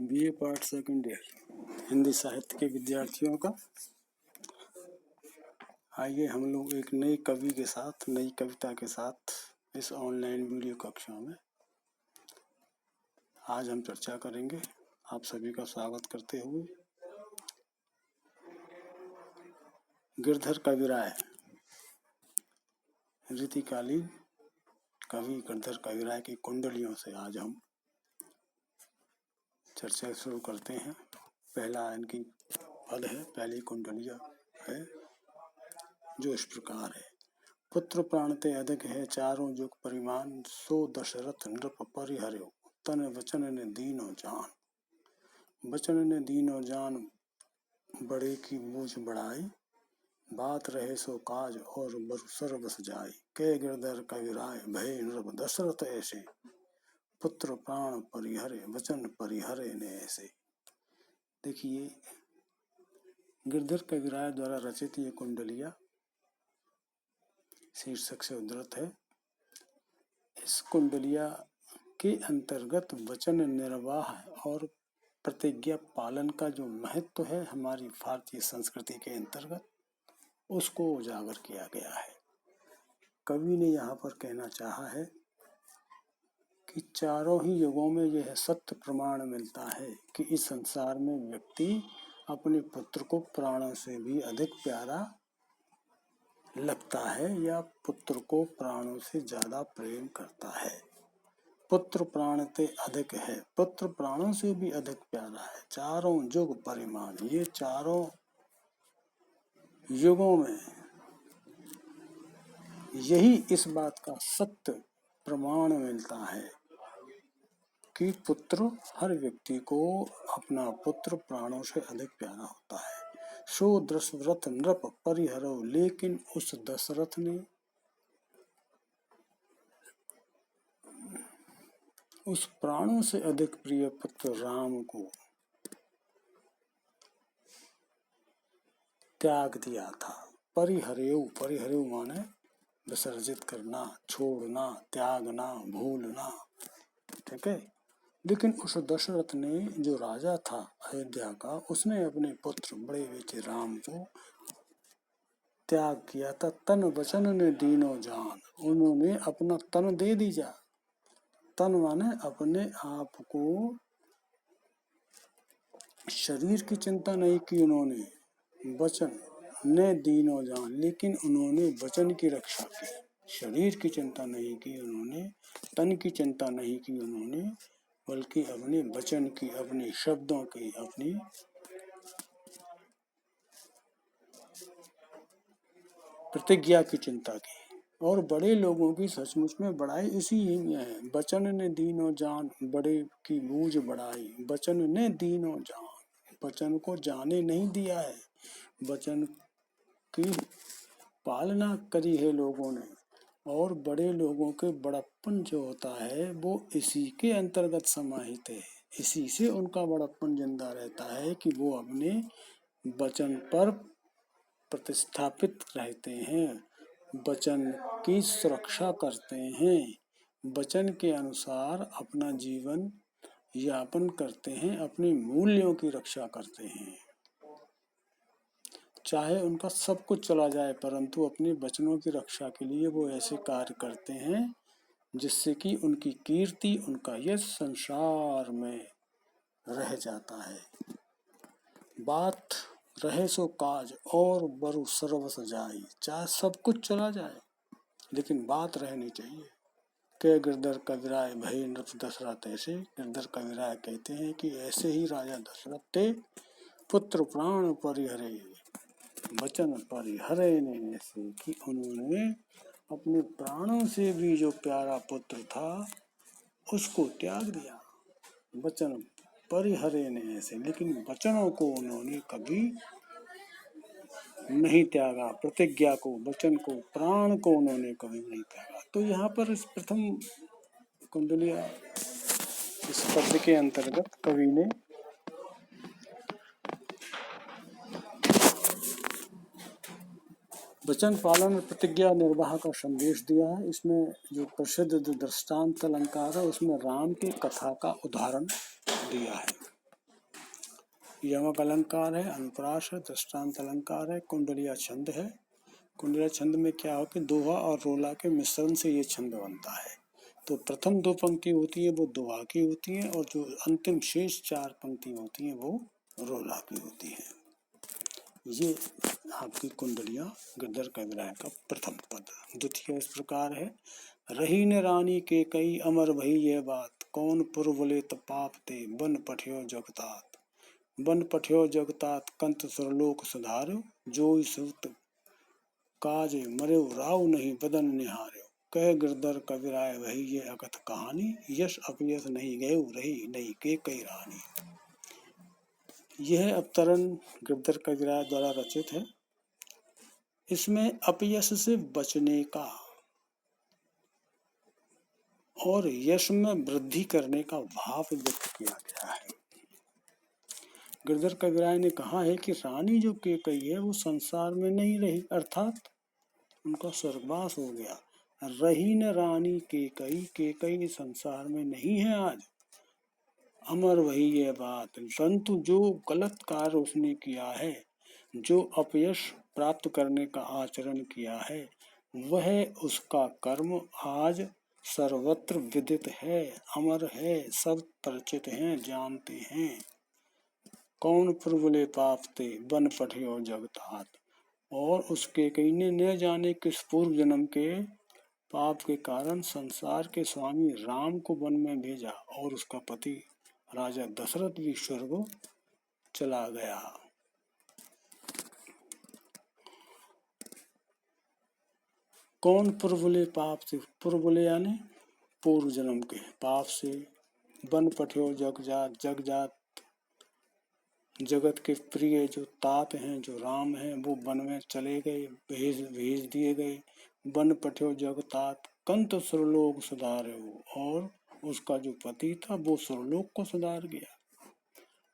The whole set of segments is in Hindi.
BA part second year Hindi साहित्य के विद्यार्थियों का आइए हम लोग एक नई कवि के साथ, नई कविता के साथ इस ऑनलाइन वीडियो कक्षा में आज हम चर्चा करेंगे। आप सभी का स्वागत करते हुए गिरधर कविराय, रीतिकालीन कवि गिरधर कविराय की कुंडलियों से आज हम चर्चा शुरू करते हैं। पहला इनकी पद है, पहली कुंडलिया है जो इस प्रकार है। पुत्र प्राण ते अधिक है चारों जुग परिमाण, सो दशरथ नृप परिहर्यो तन वचन ने दीनो जान। वचन ने दीनो जान बड़े की मूझ बढ़ाई, बात रहे सो काज और बरसर बस जाई। के गिरधर कविराय भय नृप दशरथ ऐसे, पुत्र प्राण परिहरे वचन परिहरे ने ऐसे। देखिए, गिरधर कविराय द्वारा रचित ये कुंडलिया शीर्षक से उद्धृत है। इस कुंडलिया के अंतर्गत वचन निर्वाह और प्रतिज्ञा पालन का जो महत्व है हमारी भारतीय संस्कृति के अंतर्गत, उसको उजागर किया गया है। कवि ने यहाँ पर कहना चाहा है कि चारों ही युगों में यह सत्य प्रमाण मिलता है कि इस संसार में व्यक्ति अपने पुत्र को प्राणों से भी अधिक प्यारा लगता है या पुत्र को प्राणों से ज्यादा प्रेम करता है। पुत्र प्राण ते अधिक है, पुत्र प्राणों से भी अधिक प्यारा है। चारों युग परिमाण, ये चारों युगों में यही इस बात का सत्य प्रमाण मिलता है कि पुत्र, हर व्यक्ति को अपना पुत्र प्राणों से अधिक प्यारा होता है। सो दशरथ नृप परिहरो, लेकिन उस दशरथ ने उस प्राणों से अधिक प्रिय पुत्र राम को त्याग दिया था। परिहरेव, परिहरेव माने विसर्जित करना, छोड़ना, त्यागना, भूलना, ठीक है। लेकिन उस दशरथ ने, जो राजा था अयोध्या का, उसने अपने पुत्र बड़े बेटे राम को त्याग किया था। तन वचन ने दीनो जान, उन्होंने अपना तन दे दीजा। तन माने अपने आप को, शरीर की चिंता नहीं की उन्होंने। वचन ने दीनो जान, लेकिन उन्होंने वचन की रक्षा की। शरीर की चिंता नहीं की उन्होंने, तन की चिंता नहीं की उन्होंने, बल्कि अपने वचन की, अपने शब्दों की, अपनी प्रतिज्ञा की चिंता की। और बड़े लोगों की सचमुच में बड़ाई इसी ही में है। वचन ने दीनो जान बड़े की मूझ बढ़ाई। वचन ने दीनो जान, वचन को जाने नहीं दिया है, वचन की पालना करी है लोगों ने। और बड़े लोगों के बड़प्पन जो होता है वो इसी के अंतर्गत समाहित है। इसी से उनका बड़प्पन जिंदा रहता है कि वो अपने वचन पर प्रतिस्थापित रहते हैं, वचन की सुरक्षा करते हैं, वचन के अनुसार अपना जीवन यापन करते हैं, अपने मूल्यों की रक्षा करते हैं। चाहे उनका सब कुछ चला जाए, परंतु अपने वचनों की रक्षा के लिए वो ऐसे कार्य करते हैं जिससे कि उनकी कीर्ति, उनका यश संसार में रह जाता है। बात रहे सो काज और बरु सर्वस जाई, चाहे सब कुछ चला जाए लेकिन बात रहनी चाहिए। के गिरधर कविराय भय नृप दशरथ ऐसे, गिरधर कविराय कहते हैं कि ऐसे ही राजा दशरथ थे। पुत्र प्राण परिहरे, वचन परिहरे ने ऐसे, कि उन्होंने अपने प्राणों से भी जो प्यारा पुत्र था उसको त्याग दिया। वचन परिहरे ने ऐसे, लेकिन वचनों को उन्होंने कभी नहीं त्यागा। प्रतिज्ञा को, वचन को, प्राण को उन्होंने कभी नहीं त्यागा। तो यहाँ पर इस प्रथम कुंडलिया इस पद के अंतर्गत कवि ने वचन पालन और प्रतिज्ञा निर्वाह का संदेश दिया है। इसमें जो प्रसिद्ध जो दृष्टांत अलंकार है उसमें राम की कथा का उदाहरण दिया है। यमक अलंकार है, अनुप्रास है, दृष्टांत अलंकार है, कुंडलिया छंद है। कुंडलिया छंद में क्या हो कि दोहा और रोला के मिश्रण से ये छंद बनता है। तो प्रथम दो पंक्ति होती है वो दोहा की होती है और जो अंतिम शेष चार पंक्ति होती है वो रोला की होती है। ये आपकी कुंडलिया गिरधर कविराय का प्रथम पद। द्वितीय इस प्रकार है, रही न रानी के कई अमर भई ये बात, कौन पुरबुले पाप ते बन पठियो जगतात। बन पठियो जगतात कंत सुरलोक सुधार्यो, जोई सुत काज मर्यो राव नहीं बदन निहार्यो। कह गिरधर कविराय वही ये अकथ कहानी, यश अपयश नहीं गयो रही नहीं के कई रानी। यह अवतरण गिरधर कविराय द्वारा रचित है। इसमें अपयश से बचने का और यश में वृद्धि करने का भाव व्यक्त किया गया है। गिरधर कविराय ने कहा है कि रानी जो कैकेयी है वो संसार में नहीं रही, अर्थात उनका स्वर्गवास हो गया। रही न रानी कैकेयी, कैकेयी संसार में नहीं है आज। अमर वही ये बात, परंतु जो गलत कार्य उसने किया है, जो अपयश प्राप्त करने का आचरण किया है, वह उसका कर्म आज सर्वत्र विदित है, अमर है, सब परिचित हैं, जानते हैं। कौन प्रबले पाप ते बन पठियो जगतात, और उसके कई ने न जाने किस पूर्व जन्म के पाप के कारण संसार के स्वामी राम को वन में भेजा और उसका पति राजा दशरथ भी स्वर्ग चला गया। कौन पुरबुले पाप से, पुरबुले यानी पूर्व जन्म के पाप से, बन पठियो जग जात, जग जात जगत के प्रिय जो तात हैं, जो राम हैं, वो वन में चले गए, भेज दिए गए। बन पठियो जग तात कंत सुरलोक सुधारे, और उसका जो पति था वो सुरलोक को सुधार गया।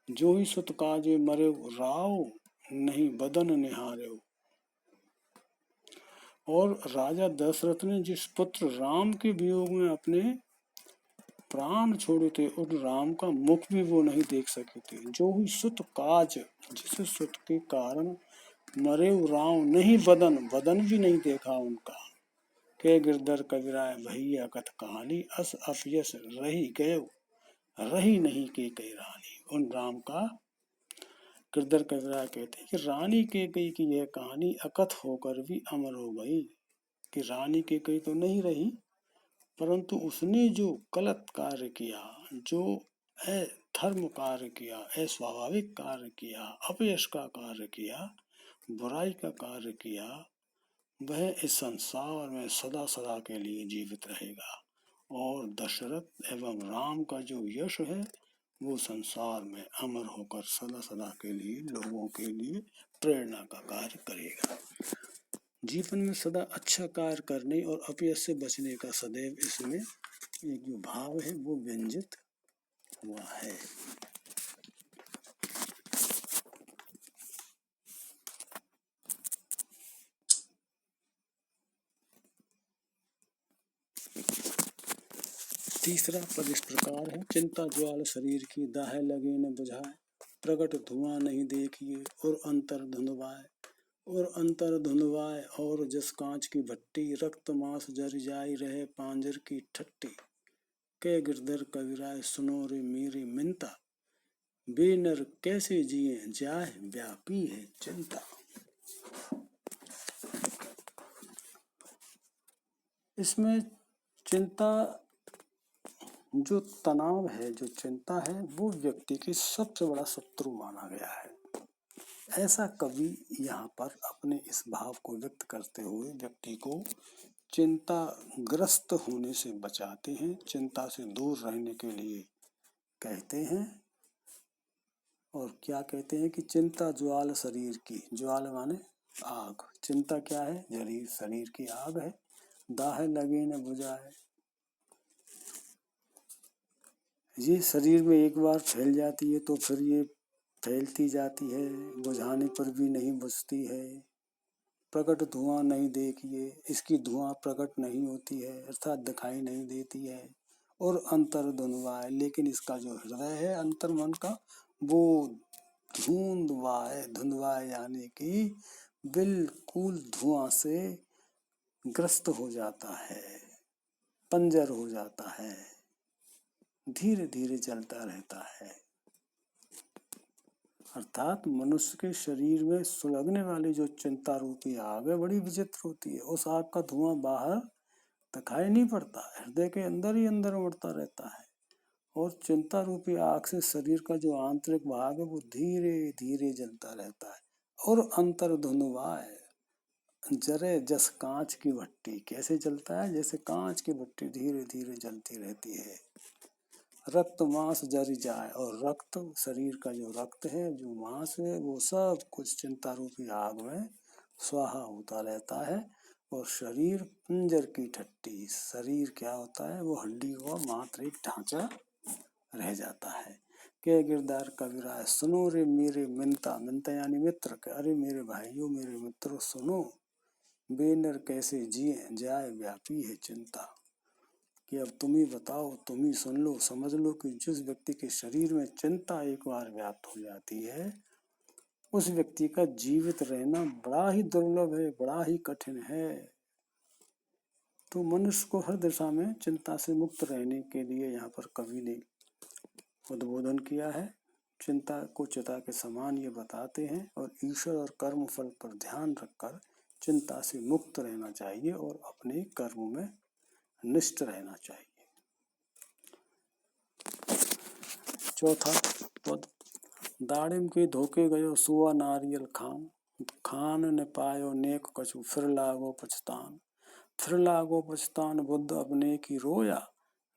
जो ही सुत काजे मरे राव नहीं बदन निहारे, और राजा दशरथ ने जिस पुत्र राम के वियोग में अपने प्राण छोड़े थे, उन राम का मुख भी वो नहीं देख सके थे। जो ही सुत काज, जिस सुत के कारण मरे राम नहीं बदन, बदन भी नहीं देखा उनका। के गिरधर कविराय भैया कथ कहानी, अस अपयश रही गयो रही नहीं के कई रानी। उन राम का गिरधर कविराय कहते हैं कि रानी कैकेयी की यह कहानी अकथ होकर भी अमर हो गई, कि रानी कैकेयी तो नहीं रही, परंतु उसने जो गलत कार्य किया, जो अधर्म कार्य किया, अस्वाभाविक कार्य किया, अपयश का कार्य किया, बुराई का कार्य किया, वह इस संसार में सदा सदा के लिए जीवित रहेगा। और दशरथ एवं राम का जो यश है वो संसार में अमर होकर सदा सदा के लिए लोगों के लिए प्रेरणा का कार्य करेगा। जीवन में सदा अच्छा कार्य करने और अपयश से बचने का सदैव इसमें एक जो भाव है वो व्यंजित हुआ है। तीसरा पद इस प्रकार है, चिंता ज्वाल शरीर की दाहे लगे न बुझाए, प्रगट धुआं नहीं देखिए और अंतर धुंधवाए, और अंतर धुंधवाए और जस कांच की भट्टी, रक्त मांस जर जाई रहे पांजर की ठट्टी। के गिरधर कविराय सुनो रे मेरी मिन्ता, बेनर कैसे जिए जाए व्यापी है चिंता। इसमें चिंता, जो तनाव है, जो चिंता है, वो व्यक्ति की सबसे बड़ा शत्रु माना गया है। ऐसा कवि यहाँ पर अपने इस भाव को व्यक्त करते हुए व्यक्ति को चिंताग्रस्त होने से बचाते हैं, चिंता से दूर रहने के लिए कहते हैं। और क्या कहते हैं कि चिंता ज्वाल शरीर की, ज्वाल माने आग, चिंता क्या है, शरीर की आग है, दाह लगे न बुझाए। ये शरीर में एक बार फैल जाती है तो फिर ये फैलती जाती है, बुझाने पर भी नहीं बुझती है। प्रकट धुआं नहीं देखिए, इसकी धुआं प्रकट नहीं होती है अर्थात दिखाई नहीं देती है। और अंतर धुंधवाए, लेकिन इसका जो हृदय है अंतर मन का वो धुंधवाए यानी कि बिल्कुल धुआं से ग्रस्त हो जाता है, पंजर हो जाता है, धीरे धीरे जलता रहता है। अर्थात मनुष्य के शरीर में सुलगने वाली जो चिंता रूपी आग है बड़ी विचित्र होती है। उस आग का धुआं बाहर दिखाई नहीं पड़ता, हृदय के अंदर ही अंदर उड़ता रहता है। और चिंता रूपी आग से शरीर का जो आंतरिक भाग है वो धीरे धीरे जलता रहता है। और अंतर धुंधवाए, जरे जस कांच की भट्टी, कैसे जलता है? जैसे कांच की भट्टी धीरे धीरे जलती रहती है। रक्त मांस जरि जाए, और रक्त शरीर का जो रक्त है जो मांस है वो सब कुछ चिंता रूपी आग में स्वाहा होता रहता है। और शरीर पिंजर की ठट्टी, शरीर क्या होता है? वो हड्डी का मात्र एक ढांचा रह जाता है। के गिरदार कबीरा, सुनो रे मेरे मिनता, मिनता यानी मित्र, अरे मेरे भाइयों मेरे मित्रों सुनो, बेनर कैसे जिए जाए व्यापी है चिंता। कि अब तुम ही बताओ, तुम ही सुन लो, समझ लो कि जिस व्यक्ति के शरीर में चिंता एक बार व्याप्त हो जाती है उस व्यक्ति का जीवित रहना बड़ा ही दुर्लभ है, बड़ा ही कठिन है। तो मनुष्य को हर दिशा में चिंता से मुक्त रहने के लिए यहाँ पर कवि ने उद्बोधन किया है। चिंता को चिता के समान ये बताते हैं और ईश्वर और कर्म फल पर ध्यान रखकर चिंता से मुक्त रहना चाहिए और अपने कर्म में निष्ठ रहना चाहिए। चौथा पद, दाड़िम के धोखे गयो सुआ नारियल खान, खान न पायो नेक कछु फिर लागो पछतान, फिर लागो पछतान बुद्ध अपने की रोया,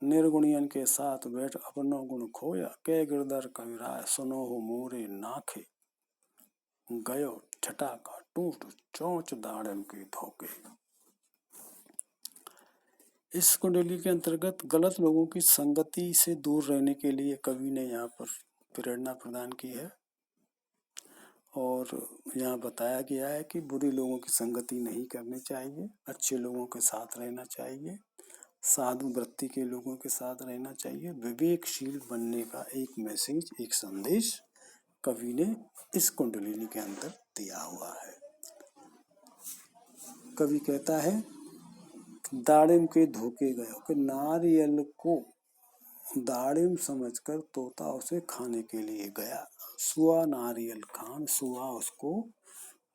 निर्गुणियन के साथ बैठ अपनो गुण खोया, कै गिरधर कविराय सुनो हो मोरे नाखे, गयो ठटा का टूट चोंच दाड़िम के धोखे। इस कुंडली के अंतर्गत गलत लोगों की संगति से दूर रहने के लिए कवि ने यहाँ पर प्रेरणा प्रदान की है। और यहाँ बताया गया है कि बुरे लोगों की संगति नहीं करनी चाहिए, अच्छे लोगों के साथ रहना चाहिए, साधु वृत्ति के लोगों के साथ रहना चाहिए। विवेकशील बनने का एक मैसेज, एक संदेश कवि ने इस कुंडलिनी के अंदर दिया हुआ है। कवि कहता है दाड़िम के धोखे गयो, कि नारियल को दाड़िम समझकर तोता उसे खाने के लिए गया। सुआ नारियल खान, सुआ उसको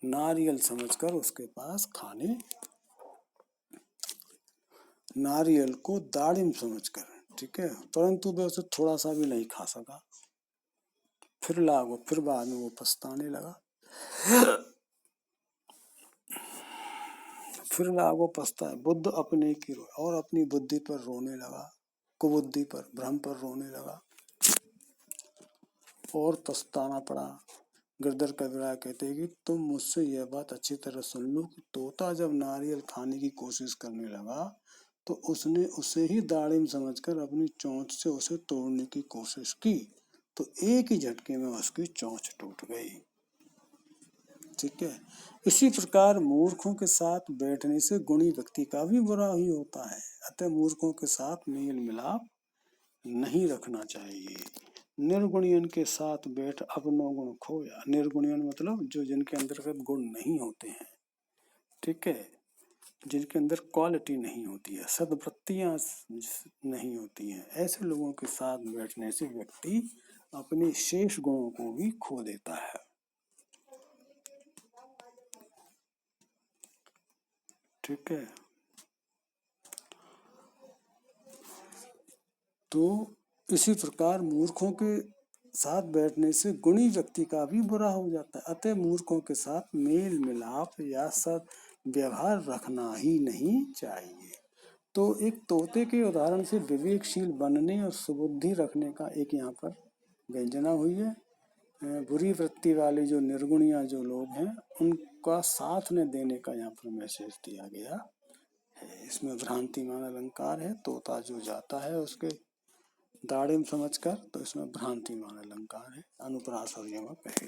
नारियल समझकर उसके पास खाने, नारियल को दाड़िम समझकर, ठीक है, परंतु वह उसे थोड़ा सा भी नहीं खा सका। फिर बाद में वो पछताने लगा। फिर लागो पछताए बुद्ध अपने की रोए, और अपनी बुद्धि पर रोने लगा, कुबुद्धि पर, भ्रम पर रोने लगा और पछताना पड़ा। गिरधर कविराय कहते हैं कि तुम मुझसे यह बात अच्छी तरह सुन लो कि तोता जब नारियल खाने की कोशिश करने लगा तो उसने उसे ही दाड़िम समझकर अपनी चोंच से उसे तोड़ने की कोशिश की, तो एक ही झटके में उसकी चोंच टूट गई। ठीक है, इसी प्रकार मूर्खों के साथ बैठने से गुणी व्यक्ति का भी बुरा ही होता है। अतः मूर्खों के साथ मेल मिलाप नहीं रखना चाहिए। निर्गुणियन के साथ बैठ अपनो गुण खोया, निर्गुणियन मतलब जो जिनके अंतर्गत गुण नहीं होते हैं, ठीक है, जिनके अंदर क्वालिटी नहीं होती है, सद्वृत्तियां नहीं होती हैं, ऐसे लोगों के साथ बैठने से व्यक्ति अपने शेष गुणों को भी खो देता है। ठीक है, तो इसी प्रकार मूर्खों के साथ बैठने से गुणी व्यक्ति का भी बुरा हो जाता है। अतः मूर्खों के साथ मेल मिलाप या सद व्यवहार रखना ही नहीं चाहिए। तो एक तोते के उदाहरण से विवेकशील बनने और सुबुद्धि रखने का एक यहाँ पर व्यंजना हुई है। बुरी वृत्ति वाले जो निर्गुणिया जो लोग हैं उनका साथ न देने का यहाँ पर मैसेज दिया गया है। इसमें भ्रांतिमान अलंकार है, तोता जो जाता है उसके दाड़िम समझकर, तो इसमें भ्रांतिमान अलंकार है, अनुप्रास और यमक है।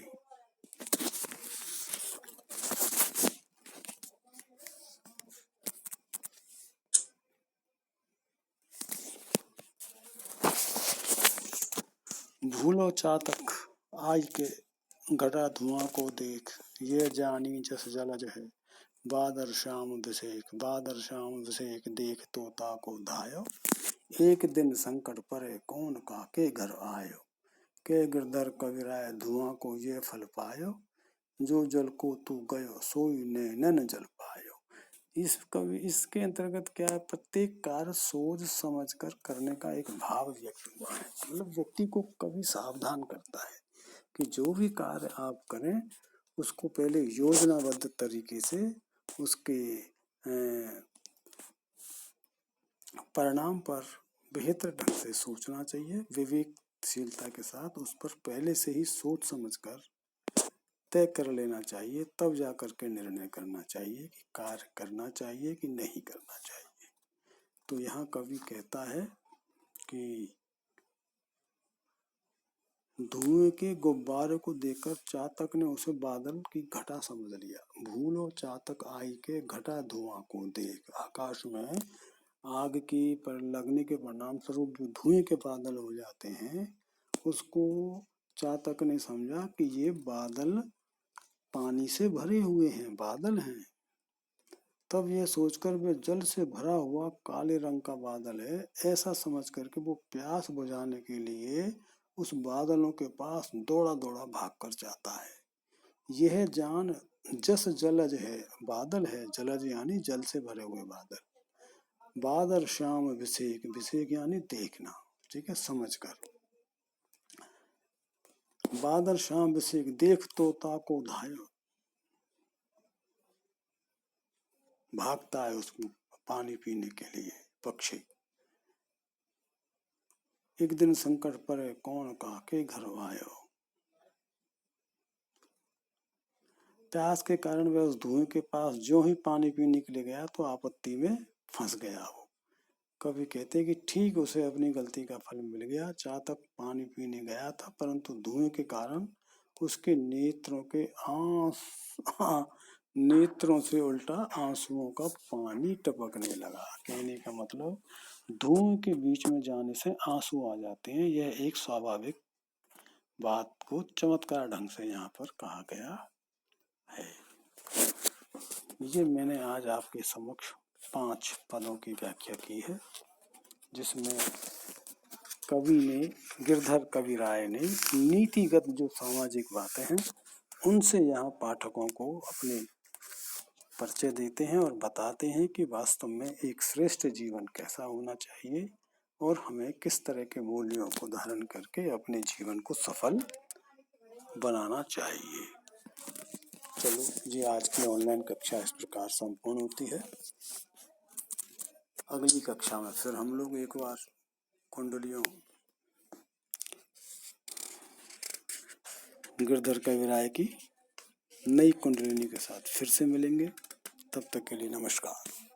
भूलो चातक आई के घटा धुआं को देख, ये जानी जस जलज है बादर श्याम विषेक देख तोता को धायो। एक दिन संकट परे कौन काके घर आयो, के गिरधर कविराय धुआं को ये फल पायो। जो जल को तू गयो सोई ने नन जल पायो। इसके अंतर्गत क्या है, प्रत्येक कार्य सोच समझकर करने का एक भाव व्यक्त हुआ है। मतलब व्यक्ति को कवि सावधान करता है कि जो भी कार्य आप करें उसको पहले योजनाबद्ध तरीके से उसके परिणाम पर बेहतर ढंग से सोचना चाहिए। विवेकशीलता के साथ उस पर पहले से ही सोच समझकर तय कर लेना चाहिए, तब जाकर के निर्णय करना चाहिए कि कार्य करना चाहिए कि नहीं करना चाहिए। तो यहाँ कवि कहता है कि धुएं के गुब्बारे को देखकर चातक ने उसे बादल की घटा समझ लिया। भूलो चातक आई के घटा धुआं को देख। आकाश में आग की पर लगने के परिणाम स्वरूप जो धुएं के बादल हो जाते हैं, उसको चातक ने समझा कि ये बादल पानी से भरे हुए हैं, बादल हैं। तब यह सोचकर वे जल से भरा हुआ काले रंग का बादल है ऐसा समझ करके वो प्यास बुझाने के लिए उस बादलों के पास दौड़ा दौड़ा भाग कर जाता है। यह जान जस जलज है, बादल है, जलज यानी जल से भरे हुए बादल। बादल श्याम विषेक यानी देखना, ठीक है, समझकर। बादल श्याम विषेक देख तोता को धायो, भागता है उसको पानी पीने के लिए पक्षी। एक दिन संकट परे कौन काके घर आयो। प्यास के कारण वह उस धुएं के पास जो ही पानी पीने के लिए गया तो आपत्ति में फंस गया वो। कवि कहते कि ठीक उसे अपनी गलती का फल मिल गया। चातक पानी पीने गया था परंतु धुएं के कारण उसके नेत्रों से उल्टा आंसुओं का पानी टपकने लगा। कहने का मतलब धुएं के बीच में जाने से आंसू आ जाते हैं। यह एक स्वाभाविक बात को चमत्कार ढंग से यहाँ पर कहा गया है। ये मैंने आज आपके समक्ष 5 पदों की व्याख्या की है, जिसमें कवि ने, गिरधर कविराय ने नीतिगत जो सामाजिक बातें हैं उनसे यहाँ पाठकों को अपने परिचय देते हैं और बताते हैं कि वास्तव में एक श्रेष्ठ जीवन कैसा होना चाहिए और हमें किस तरह के मूल्यों को धारण करके अपने जीवन को सफल बनाना चाहिए। चलो जी, आज की ऑनलाइन कक्षा इस प्रकार संपूर्ण होती है। अगली कक्षा में फिर हम लोग एक बार कुंडलियों गिरधर कविराय की नई कुंडलिनी के साथ फिर से मिलेंगे। तब तक के लिए नमस्कार।